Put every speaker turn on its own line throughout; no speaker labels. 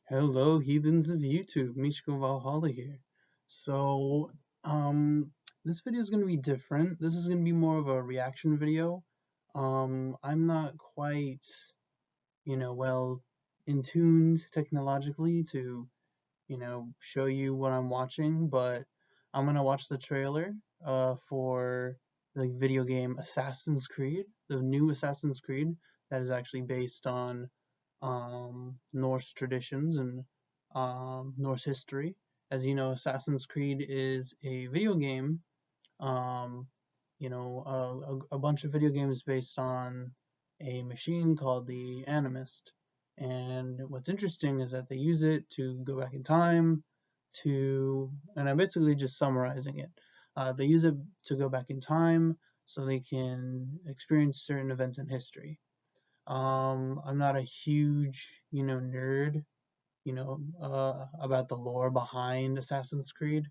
Hello, heathens of YouTube. Mishko Valhalla here. So, um, this video is going to be different. This is going to be more of a reaction video. I'm not quite, well in tuned technologically to, show you what I'm watching, but I'm going to watch the trailer, for the video game Assassin's Creed, the new Assassin's Creed that is actually based on Norse traditions and Norse history. As you know, Assassin's Creed is a video game. Um, a bunch of video games based on a machine called the Animist. And what's interesting is that they use it to go back in time and I'm basically just summarizing it. They use it to go back in time so they can experience certain events in history. I'm not a huge, nerd, about the lore behind Assassin's Creed,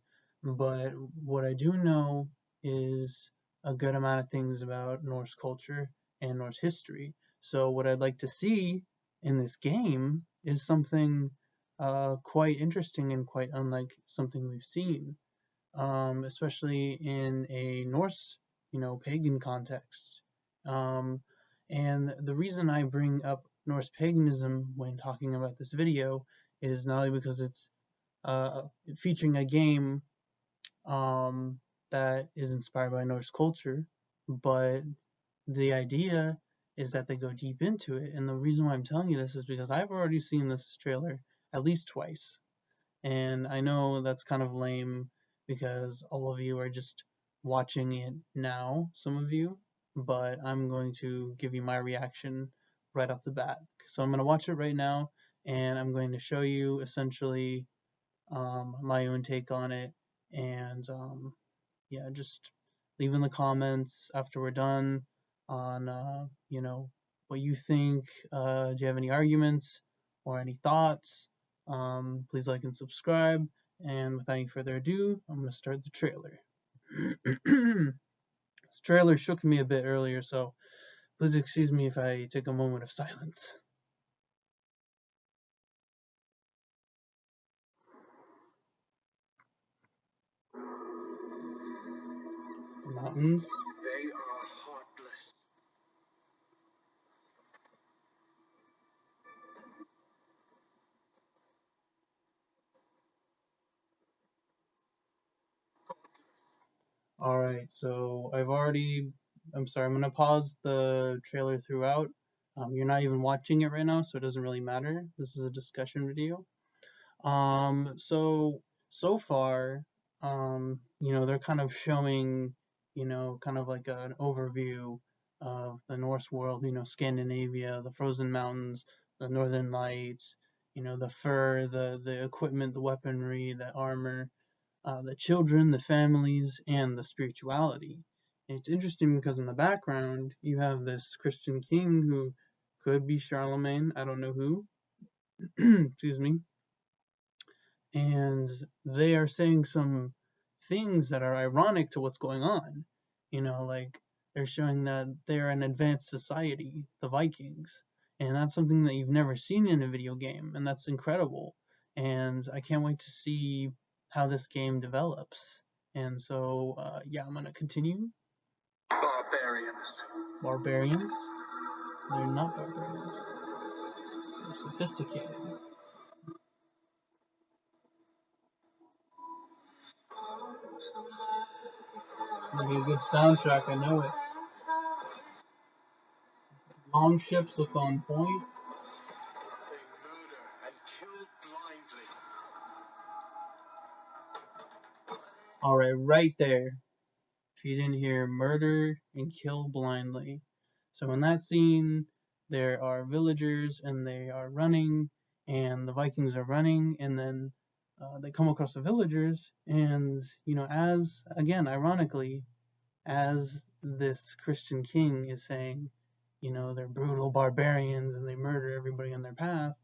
but what I do know is a good amount of things about Norse culture and Norse history. So what I'd like to see in this game is something quite interesting and quite unlike something we've seen, especially in a Norse, pagan context. Um, and the reason I bring up Norse paganism when talking about this video is not only because it's featuring a game um, that is inspired by Norse culture, but the idea is that they go deep into it. And the reason why I'm telling you this is because I've already seen this trailer at least twice. And I know that's kind of lame because all of you are just watching it now, some of you, but I'm going to give you my reaction right off the bat. So I'm going to watch it right now, and I'm going to show you essentially my own take on it. And yeah, just leave in the comments after we're done on, what you think. Do you have any arguments or any thoughts? Please like and subscribe. And without any further ado, I'm going to start the trailer. This trailer shook me a bit earlier, so please excuse me if I take a moment of silence. Mountains.
They are heartless.
Alright, so I'm sorry, I'm gonna pause the trailer throughout. You're not even watching it right now, so it doesn't really matter. This is a discussion video. So far, they're kind of showing, kind of like an overview of the Norse world, Scandinavia, the frozen mountains, the northern lights, the fur, the equipment, the weaponry, the armor, the children, the families, and the spirituality. And it's interesting because in the background you have this Christian king who could be Charlemagne, I don't know who, excuse me, and they are saying some things that are ironic to what's going on. Like they're showing that they're an advanced society, the Vikings, and that's something that you've never seen in a video game, and that's incredible. And I can't wait to see how this game develops. And so, yeah, I'm gonna continue.
Barbarians.
Barbarians? They're not barbarians. They're sophisticated. It's gonna be a good soundtrack, I know it. Long ships look on point.
They murder and kill blindly.
Alright, right there. If you didn't hear, murder and kill blindly. So in that scene, there are villagers and they are running, and the Vikings are running, and then they come across the villagers, and as again, ironically, as this Christian king is saying, they're brutal barbarians and they murder everybody in their path,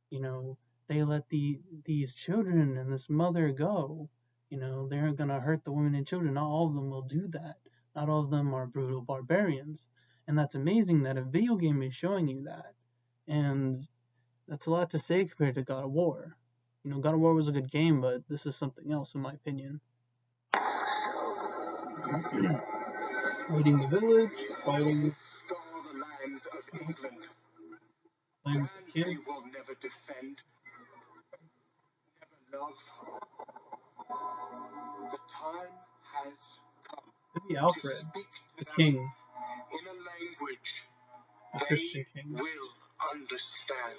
you know, they let these children and this mother go. They aren't gonna hurt the women and children. Not all of them will do that. Not all of them are brutal barbarians. And that's amazing that a video game is showing you that. And That's a lot to say compared to God of War. God of War was a good game, but this is something else, in my opinion. Raiding the village, fighting.
Scar the lands of England.
Playing
Lands
with the
they
kids.
will never defend, never love. The time has come
Maybe
to
Alfred,
speak
the
to them
king,
in a language
the
they
Christian king.
will understand.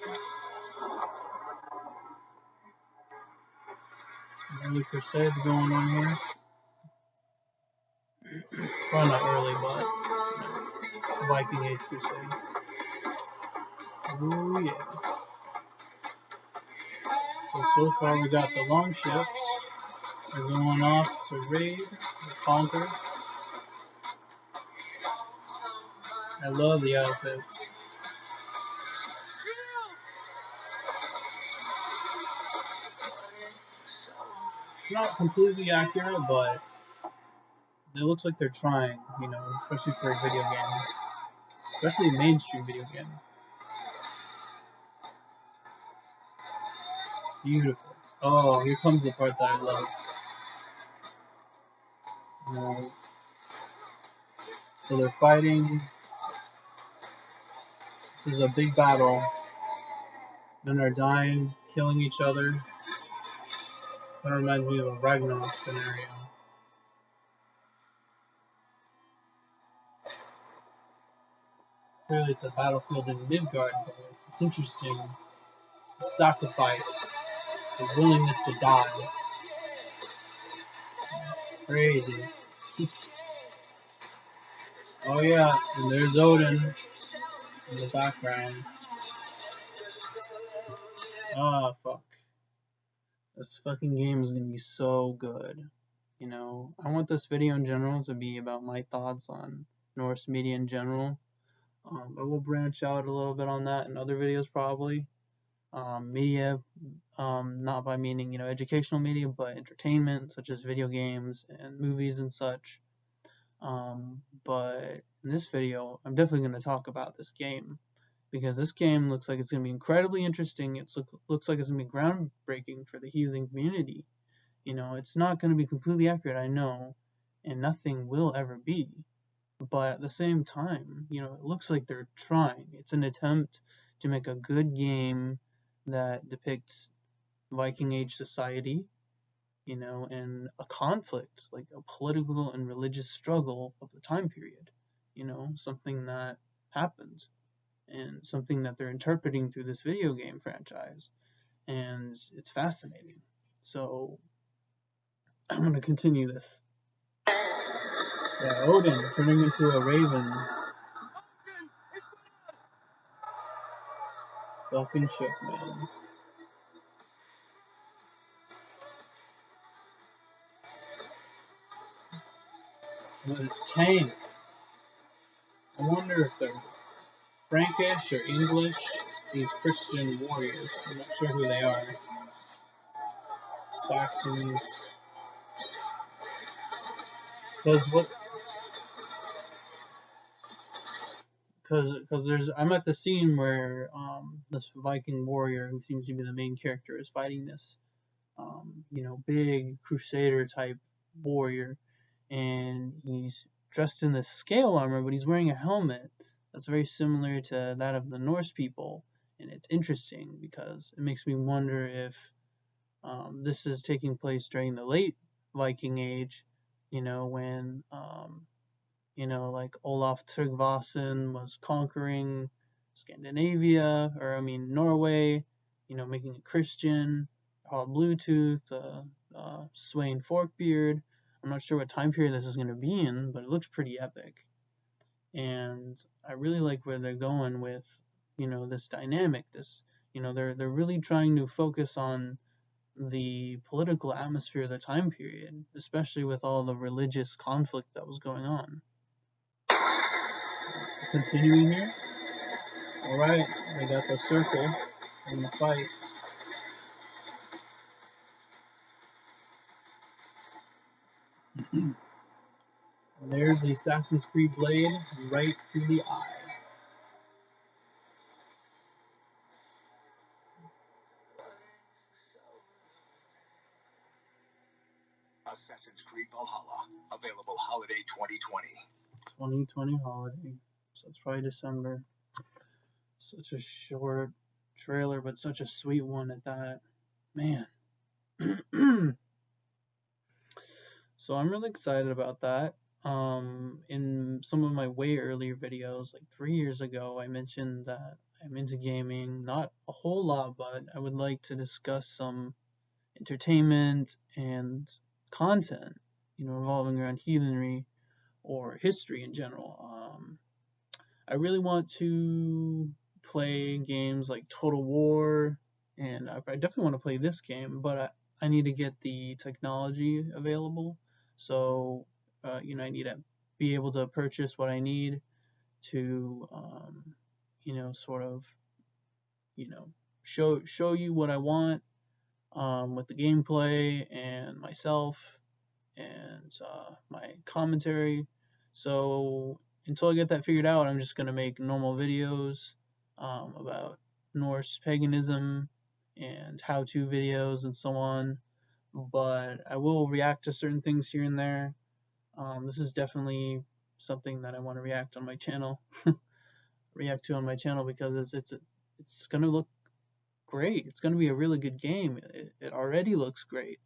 Some early crusades going on here. Well, not early, but Viking Age crusades. Oh yeah. So far we got the long ships. They're going off to raid, conquer. I love the outfits. It's not completely accurate, but it looks like they're trying, especially for a video game. Especially a mainstream video game. It's beautiful. Oh, here comes the part that I love. So they're fighting. This is a big battle. Then they're dying, killing each other. That reminds me of a Ragnarok scenario. Clearly it's a battlefield in Midgard, but it's interesting. The sacrifice, the willingness to die. Crazy. Oh yeah, and there's Odin in the background. Ah, fuck. This fucking game is gonna be so good. I want this video in general to be about my thoughts on Norse media in general. I will branch out a little bit on that in other videos probably. Media, not by meaning, educational media, but entertainment, such as video games and movies and such. But in this video, I'm definitely going to talk about this game, because this game looks like it's going to be incredibly interesting. It looks like it's going to be groundbreaking for the healing community. It's not going to be completely accurate, I know, and nothing will ever be. But at the same time, it looks like they're trying. It's an attempt to make a good game that depicts Viking Age society, and a conflict, like a political and religious struggle of the time period, something that happened and something that they're interpreting through this video game franchise. And it's fascinating. So I'm going to continue this. Yeah, Odin turning into a raven. Fucking shit, man. With his tank. I wonder if they're Frankish or English, these Christian warriors. I'm not sure who they are. Saxons. Because I'm at the scene where this Viking warrior, who seems to be the main character, is fighting this big crusader type warrior, and he's dressed in this scale armor, but he's wearing a helmet that's very similar to that of the Norse people. And it's interesting because it makes me wonder if this is taking place during the late Viking Age, when like Olaf Tryggvason was conquering Scandinavia, or Norway, making it Christian, Paul Bluetooth, Swain Forkbeard. I'm not sure what time period this is going to be in, but it looks pretty epic. And I really like where they're going with, this dynamic. They're really trying to focus on the political atmosphere of the time period, especially with all the religious conflict that was going on. Continuing here. Alright, they got the circle in the fight. And there's the Assassin's Creed blade right through the eye.
Assassinins Creed Valhalla, available holiday 2020.
2020 holiday. So it's probably December. Such a short trailer, but such a sweet one at that. Man. So I'm really excited about that. In some of my way earlier videos, like 3 years ago, I mentioned that I'm into gaming, not a whole lot, but I would like to discuss some entertainment and content, revolving around heathenry or history in general. I really want to play games like Total War, and I definitely want to play this game, but I need to get the technology available. So, I need to be able to purchase what I need to, sort of, you know, show you what I want with the gameplay and myself and my commentary. So until I get that figured out, I'm just gonna make normal videos about Norse paganism and how-to videos and so on. But I will react to certain things here and there. This is definitely something that I want to react to on my channel because it's gonna look great. It's gonna be a really good game. It already looks great.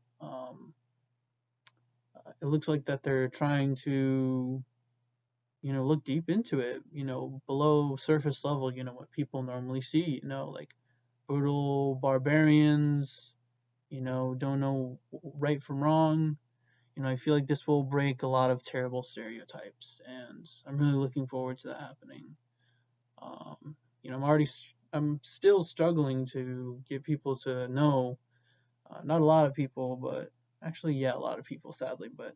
It looks like that they're trying to, look deep into it, below surface level, what people normally see, like brutal barbarians, don't know right from wrong. I feel like this will break a lot of terrible stereotypes, and I'm really looking forward to that happening. I'm still struggling to get people to know, not a lot of people, but actually, yeah, a lot of people, sadly, but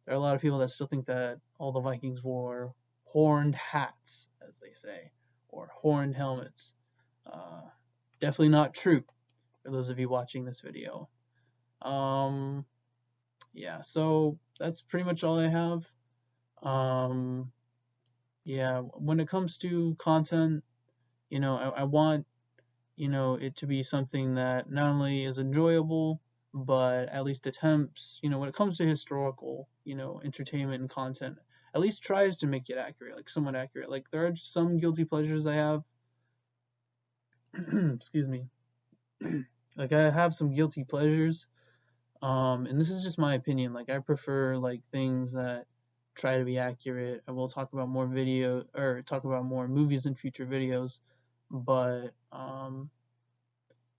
there are a lot of people that still think that all the Vikings wore horned hats, as they say, or horned helmets. Uh, Definitely not true for those of you watching this video. Yeah, so that's pretty much all I have. Yeah, when it comes to content, I want, it to be something that not only is enjoyable, but at least attempts, when it comes to historical, entertainment and content, at least tries to make it accurate, like somewhat accurate. Like there are some guilty pleasures I have. Excuse me. Like I have some guilty pleasures. And this is just my opinion. Like I prefer like things that try to be accurate. I will talk about more talk about more movies in future videos, but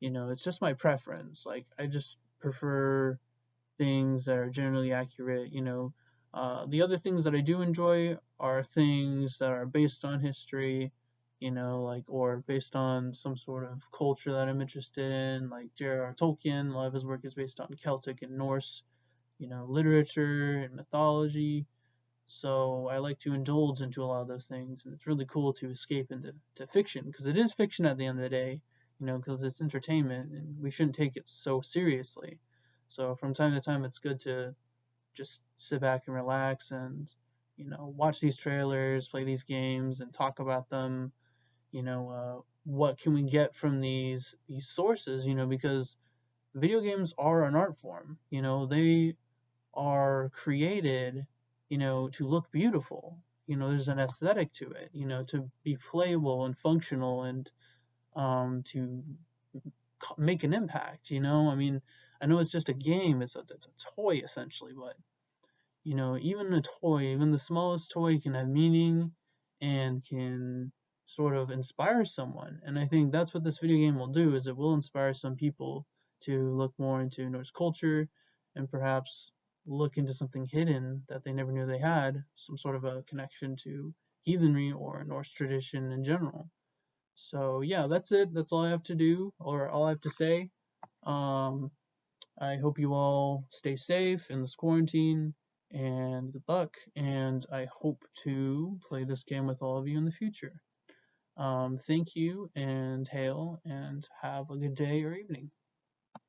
it's just my preference. Like I just prefer things that are generally accurate. The other things that I do enjoy are things that are based on history, like or based on some sort of culture that I'm interested in. Like J.R.R. Tolkien, a lot of his work is based on Celtic and Norse, literature and mythology. So I like to indulge into a lot of those things, and it's really cool to escape into fiction because it is fiction at the end of the day, because it's entertainment and we shouldn't take it so seriously. So from time to time, it's good to just sit back and relax and watch these trailers, play these games, and talk about them. What can we get from these sources? Because video games are an art form. They are created, to look beautiful. There's an aesthetic to it, to be playable and functional and to make an impact. I mean, I know it's just a game, it's a toy essentially, but even a toy, even the smallest toy can have meaning and can sort of inspire someone. And I think that's what this video game will do, is it will inspire some people to look more into Norse culture and perhaps look into something hidden that they never knew they had, some sort of a connection to heathenry or Norse tradition in general. So yeah, that's it. That's all I have to do, or all I have to say. Um, I hope you all stay safe in this quarantine, and good luck. And I hope to play this game with all of you in the future. Thank you, and hail, and have a good day or evening.